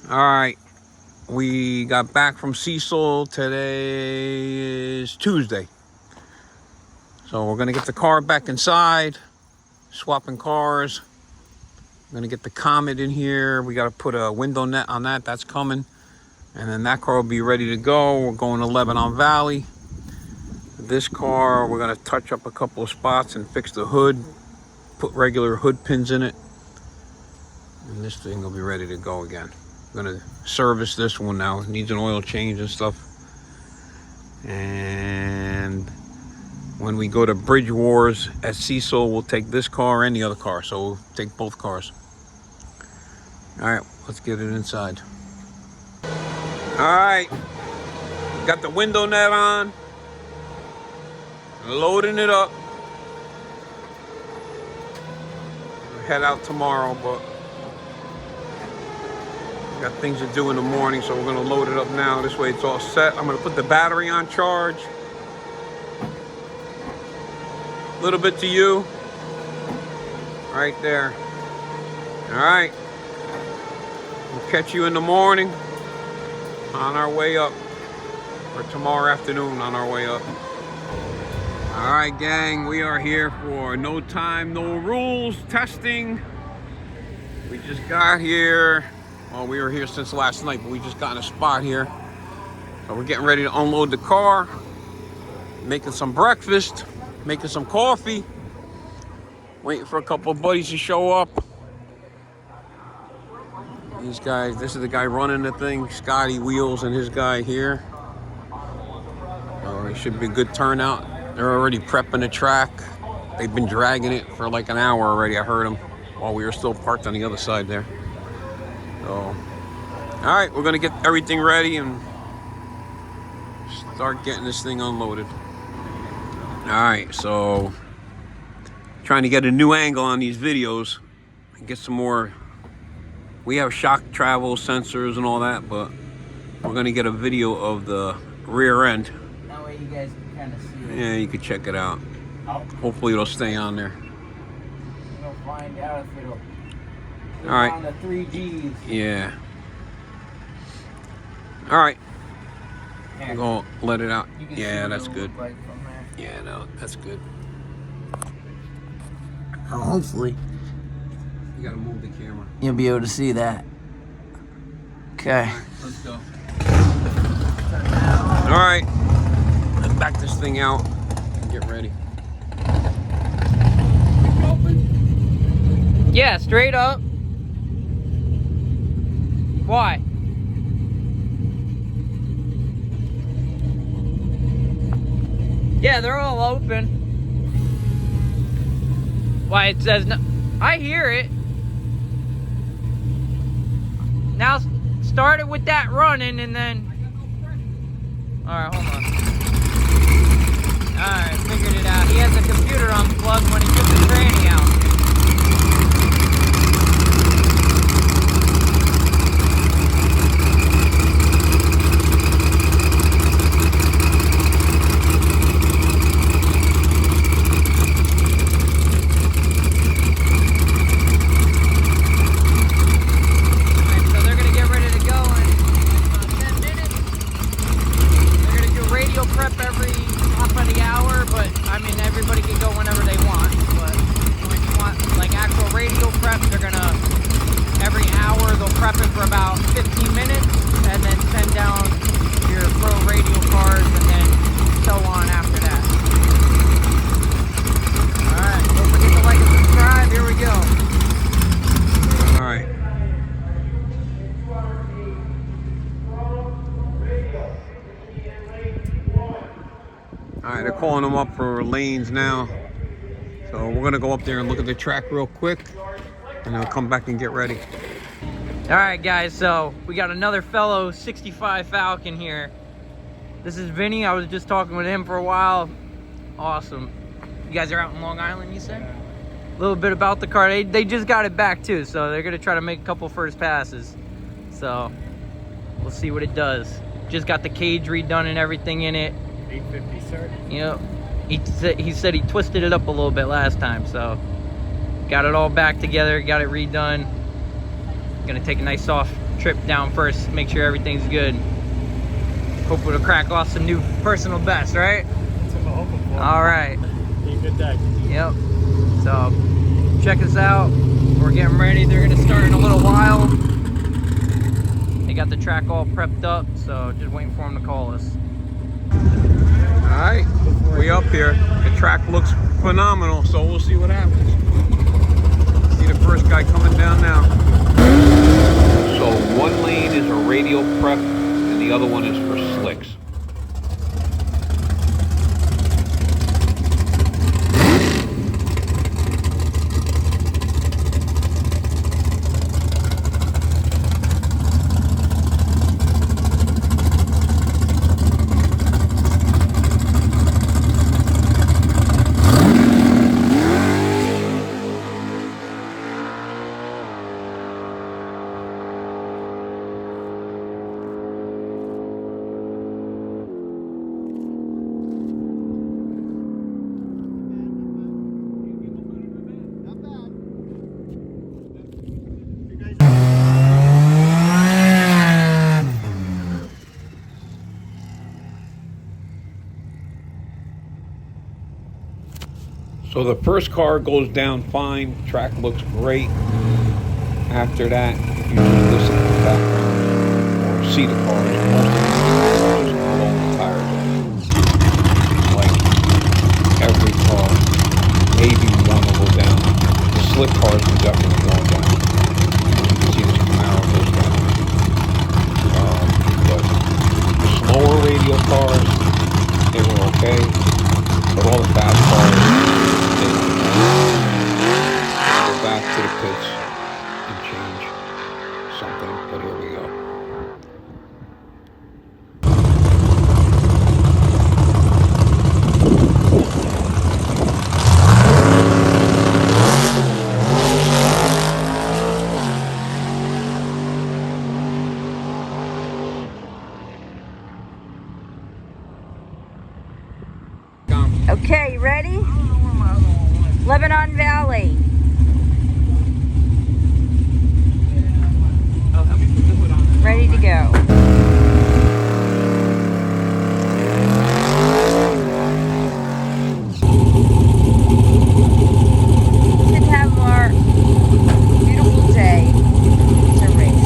All right, we got back from Cecil. Today is Tuesday. So we're gonna get the car back inside, swapping cars. We're gonna get the Comet in here. We gotta put a window net on that, that's coming. And then that car will be ready to go. We're going to Lebanon Valley. This car, we're gonna touch up a couple of spots and fix the hood, put regular hood pins in it. And this thing will be ready to go again. I'm gonna service this one now. It needs an oil change and stuff. And when we go to Bridge Wars at Cecil, we'll take this car and the other car. So we'll take both cars. All right, let's get it inside. All right, got the window net on. Loading it up. We'll head out tomorrow, but got things to do in the morning, so we're gonna load it up now. This way it's all set. I'm gonna put the battery on charge. A little bit to you. Right there. All right. We'll catch you in the morning on our way up. Or tomorrow afternoon on our way up. All right, gang, we are here for No Time, No Rules testing. We just got here. Well, we were here since last night, but we just got in a spot here. So we're getting ready to unload the car, making some breakfast, making some coffee, waiting for a couple of buddies to show up. These guys, this is the guy running the thing, Scotty Wheels and his guy here. So it should be a good turnout. They're already prepping the track. They've been dragging it for like an hour already. I heard them while we were still parked on the other side there. So, all right, we're gonna get everything ready and start getting this thing unloaded. All right, so trying to get a new angle on these videos and get some more. We have shock travel sensors and all that, but we're gonna get a video of the rear end. That way you guys can kind of see it. Yeah, you can check it out. Hopefully it'll stay on there. We'll find out if it'll all right. On the 3Gs. Yeah. All right. I'm gonna let it out. Yeah, that's good. Yeah, no, that's good. Hopefully. You gotta move the camera. You'll be able to see that. Okay. All right, let's go. All right. Let's back this thing out and get ready. Yeah, straight up. Why? Yeah, they're all open. Why it says no? I hear it. Now start it with that running and then. Alright, hold on. Alright, figured it out. He has the computer unplugged when he took the tranny out. All right, they're calling them up for lanes now. So we're gonna go up there and look at the track real quick, and then I'll come back and get ready. All right, guys, so we got another fellow 65 Falcon here. This is Vinny. I was just talking with him for a while. Awesome. You guys are out in Long Island, you said? A little bit about the car. They just got it back too, so they're gonna try to make a couple first passes. So we'll see what it does. Just got the cage redone and everything in it. 850 cert. Yep. He said he twisted it up a little bit last time, so got it all back together, got it redone. Gonna take a nice soft trip down first, make sure everything's good. Hope we'll crack off some new personal bests, right? That's what I'm hoping for. All right. Be a good day. Yep. So check us out. We're getting ready. They're gonna start in a little while. They got the track all prepped up, so just waiting for them to call us. All right, we up here. The track looks phenomenal, so we'll see what happens. See the first guy coming down now. So one lane is a radial prep, and the other one is for slicks. So the first car goes down fine, track looks great. After that, you just listen to the background or see the cars. Most of them just blowing the tires off. Like every car, maybe one will go down. The slick cars will definitely go down. You can see this Camaro goes down. But the slower radial cars, they were okay. But all the fast cars, go back to the pits and change something, but here we go. Okay, you ready? Lebanon Valley. Ready to go. Couldn't have a more beautiful day to race.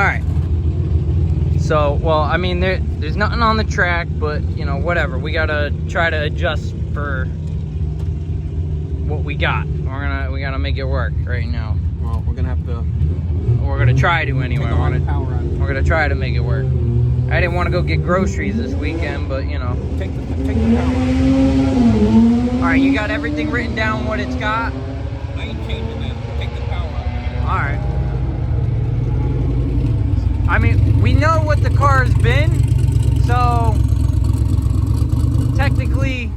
right. So, well, I mean, there's nothing on the track, but, you know, whatever. We gotta try to adjust for what we got. We gotta make it work right now. Well, we're gonna have to. We're gonna try to anyway. We're gonna try to make it work. I didn't want to go get groceries this weekend, but you know. Take the power out. All right, you got everything written down what it's got. I ain't changing that. Take the power out. All right. I mean, we know what the car's been, so technically,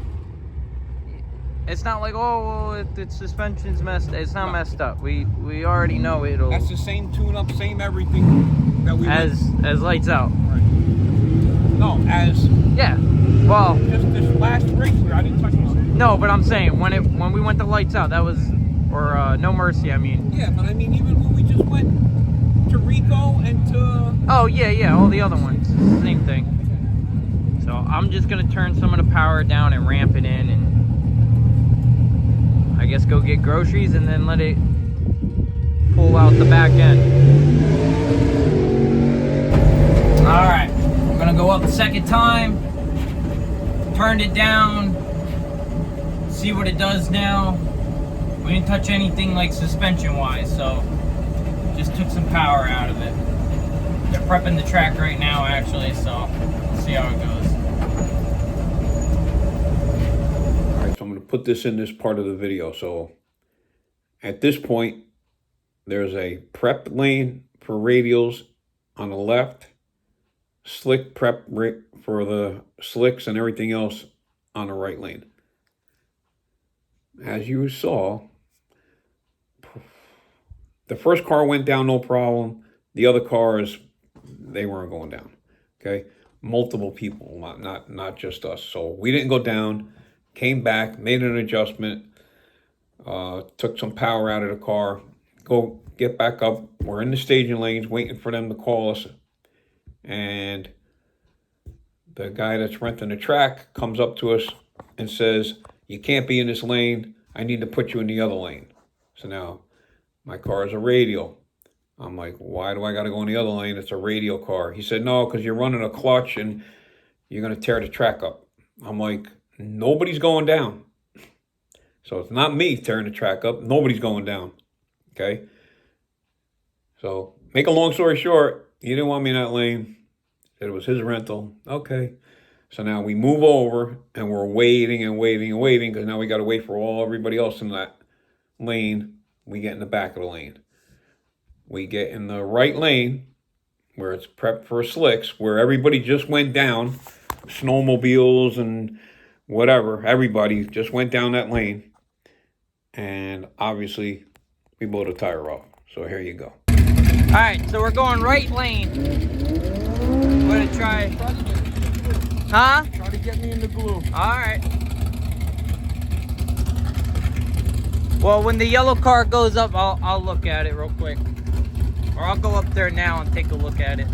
it's not like, oh, well, its suspension's messed. It's not messed up. We already know it'll. That's the same tune-up, same everything that we as lights out. Right. No, as Yeah. Well. Just this last race here, I didn't touch this. No, but I'm saying when we went to lights out, that was No Mercy. I mean. Yeah, but I mean even when we just went to Rico and to. Oh yeah, all the other ones, same thing. So I'm just gonna turn some of the power down and ramp it in, and I guess go get groceries and then let it pull out the back end. All right, I'm gonna go up the second time. Turned it down. See what it does now. We didn't touch anything like suspension-wise, so just took some power out of it. They're prepping the track right now, actually, so we'll see how it goes. All right, so I'm going to put this in this part of the video. So at this point, there's a prep lane for radials on the left, slick prep for the slicks and everything else on the right lane. As you saw, the first car went down no problem. The other cars, they weren't going down. Okay, multiple people, not just us. So we didn't go down. Came back, made an adjustment, took some power out of the car. Go get back up. We're in the staging lanes, waiting for them to call us. And the guy that's renting the track comes up to us and says, "You can't be in this lane. I need to put you in the other lane." So now my car is a radial. I'm like, why do I got to go in the other lane? It's a radial car. He said, no, because you're running a clutch and you're going to tear the track up. I'm like, nobody's going down. So it's not me tearing the track up. Nobody's going down. Okay. So make a long story short, he didn't want me in that lane. Said it was his rental. Okay. So now we move over and we're waiting and waiting and waiting because now we got to wait for everybody else in that lane. We get in the back of the lane. We get in the right lane where it's prepped for slicks, where everybody just went down, snowmobiles and whatever, everybody just went down that lane. And obviously we blew the tire off. So here you go. All right, so we're going right lane. I'm gonna try. Huh? Try to get me in the glue. All right. Well, when the yellow car goes up, I'll look at it real quick. Or I'll go up there now and take a look at it.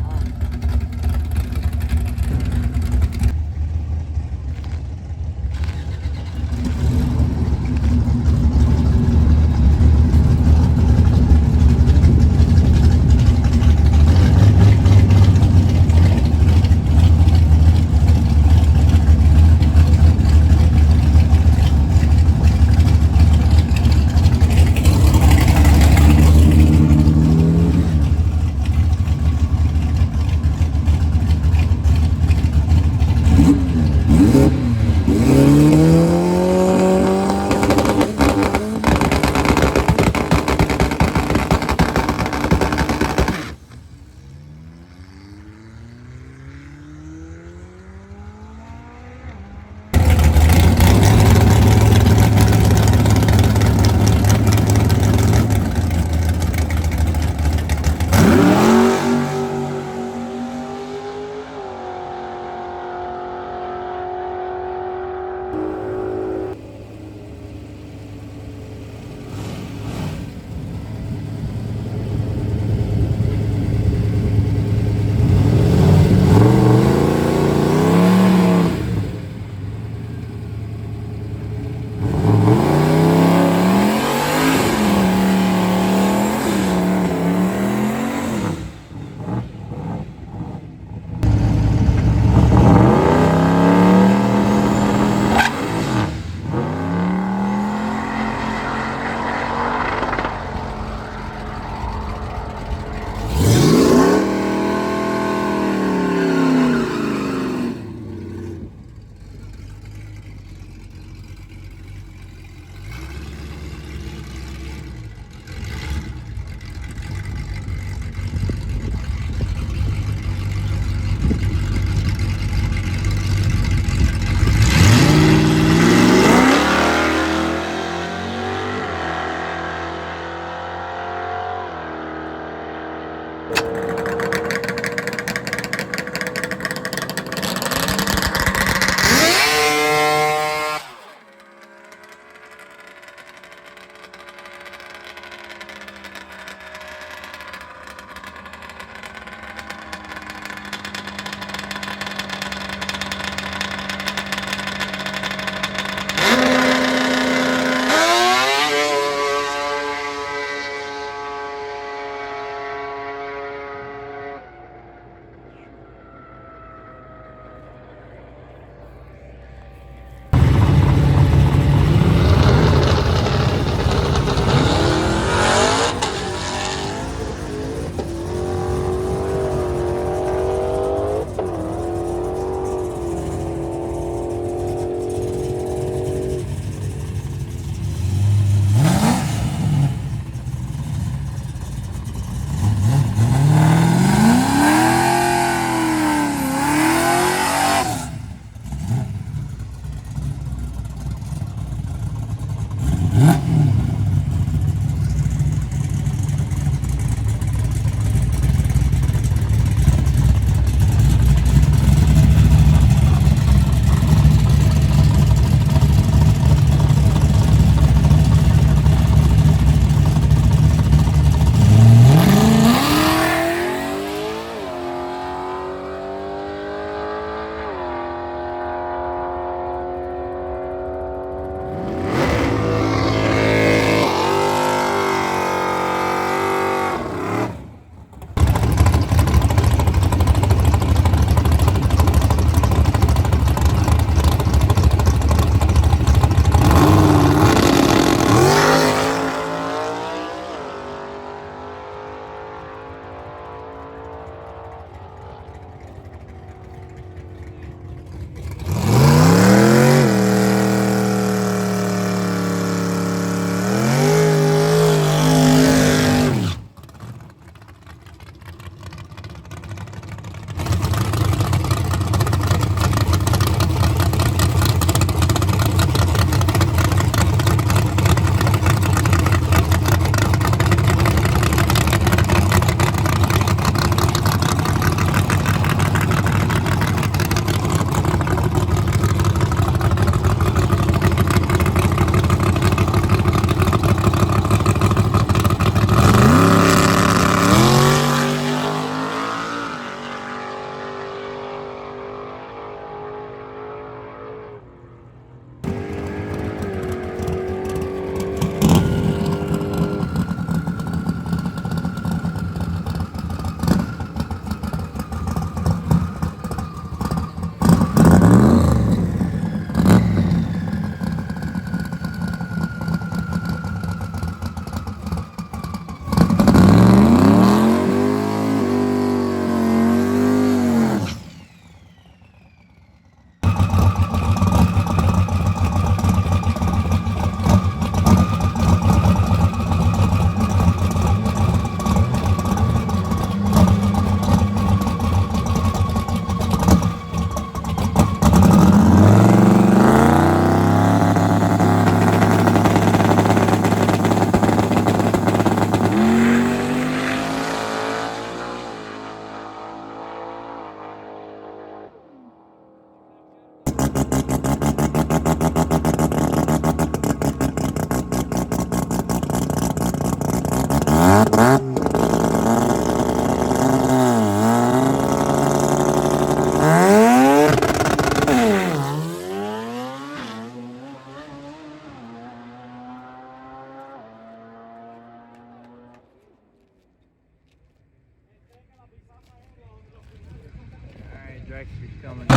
Drexler's coming.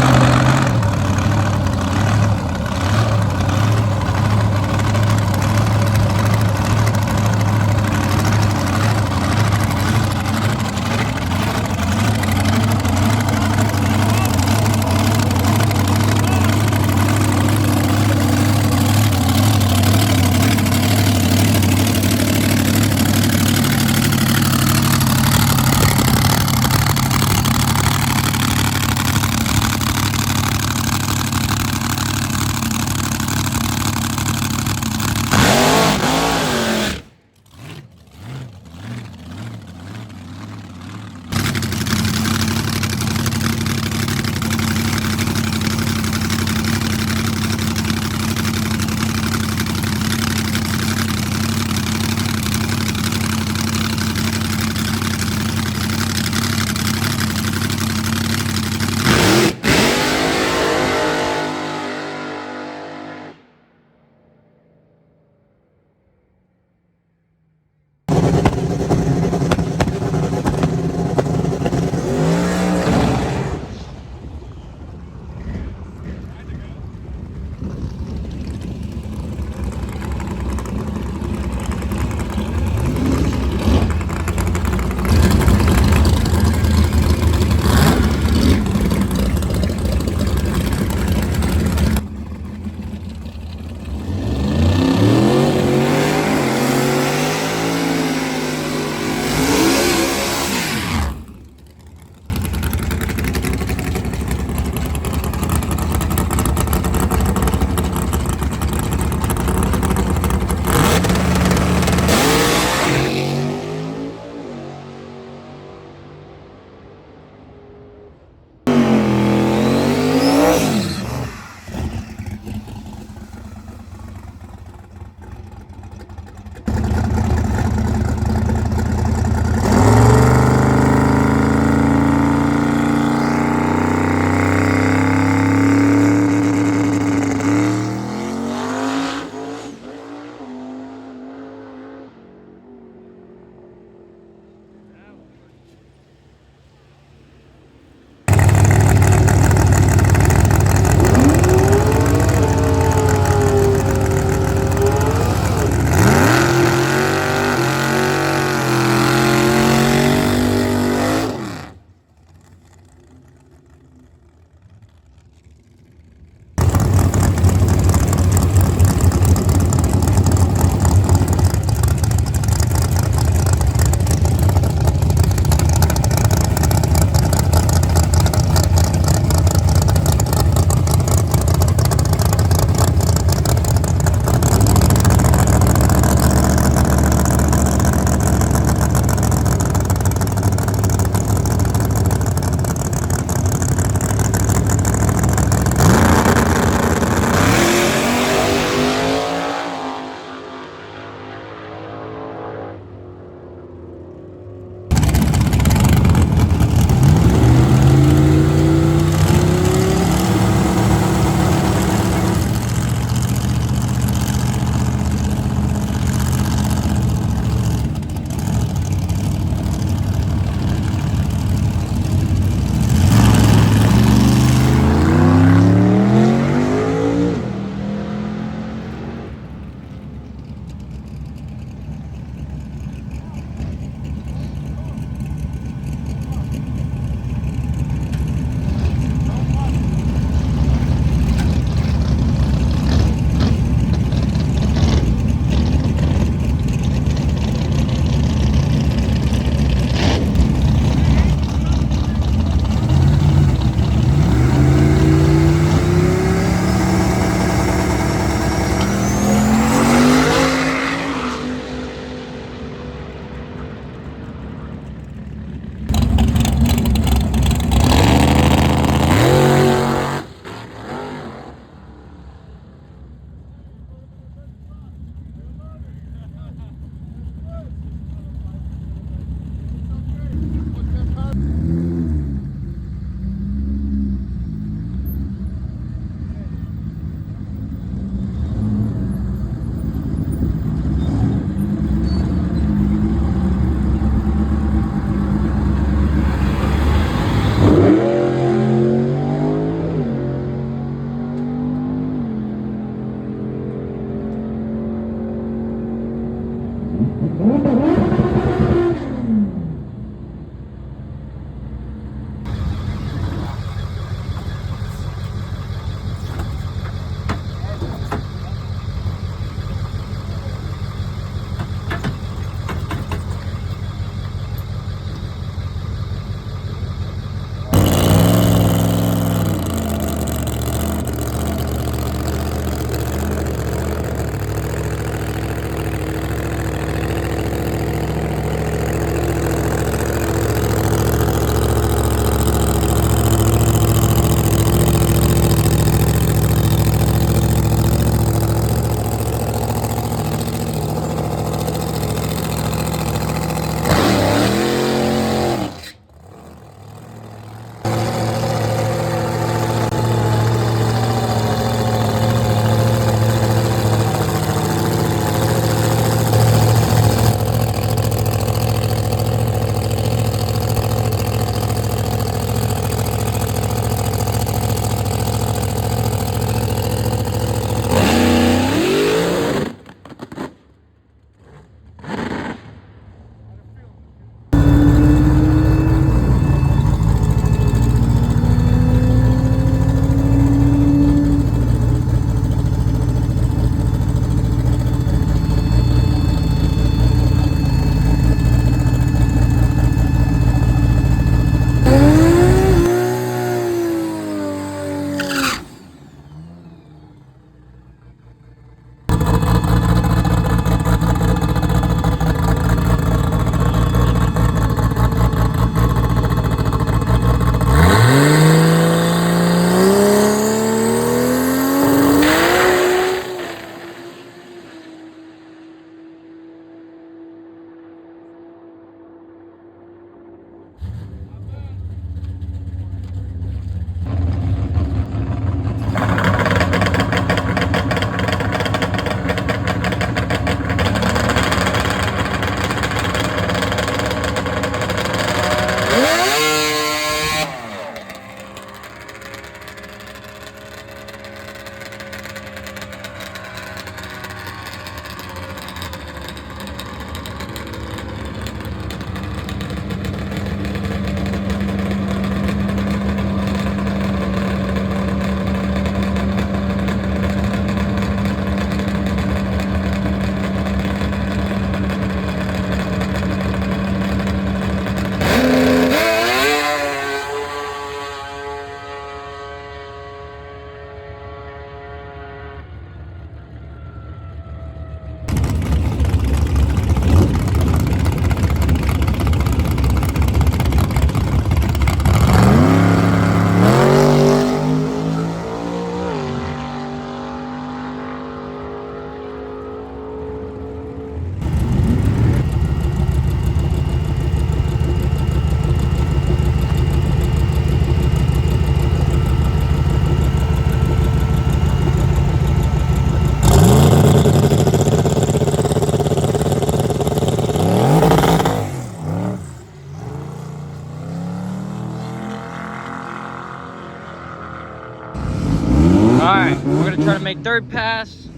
Alright, we're gonna try to make third pass.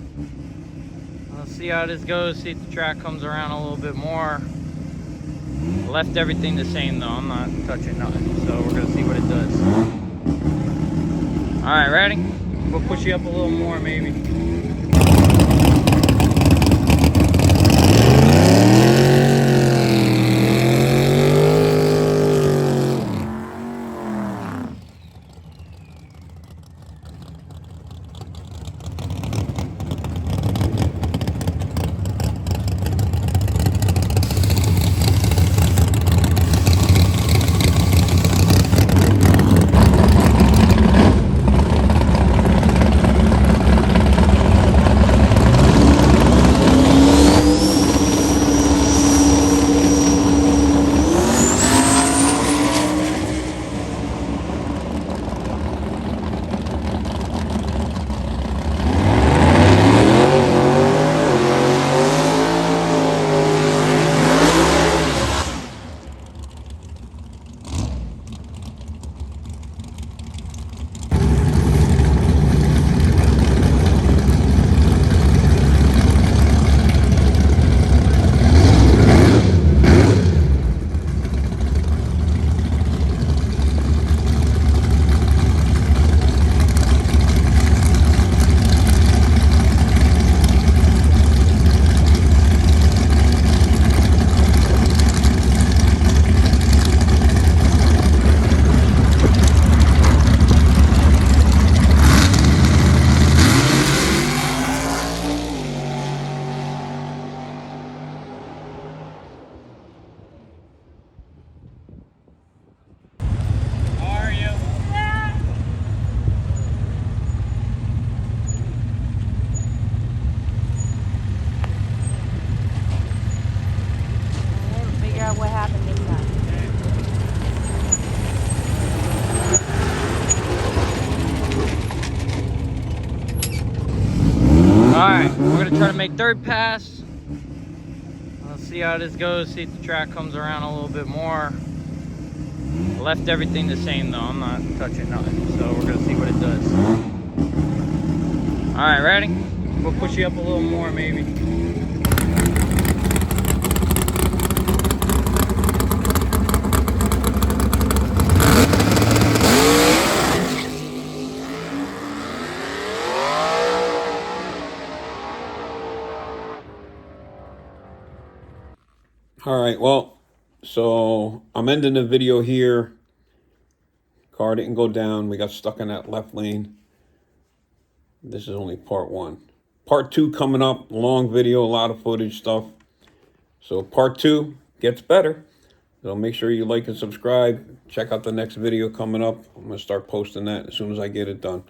Let's see how this goes, see if the track comes around a little bit more. Left everything the same though, I'm not touching nothing, so we're gonna see what it does. Alright, ready? We'll push you up a little more maybe. What happened this time? Alright, we're gonna try to make third pass. Let's see how this goes, see if the track comes around a little bit more. Left everything the same though, I'm not touching nothing, so we're gonna see what it does. Alright, ready? We'll push you up a little more maybe. All right, well, so I'm ending the video here. Car didn't go down. We got stuck in that left lane. This is only part one. Part two coming up. Long video, a lot of footage stuff. So part two gets better. So make sure you like and subscribe. Check out the next video coming up. I'm going to start posting that as soon as I get it done.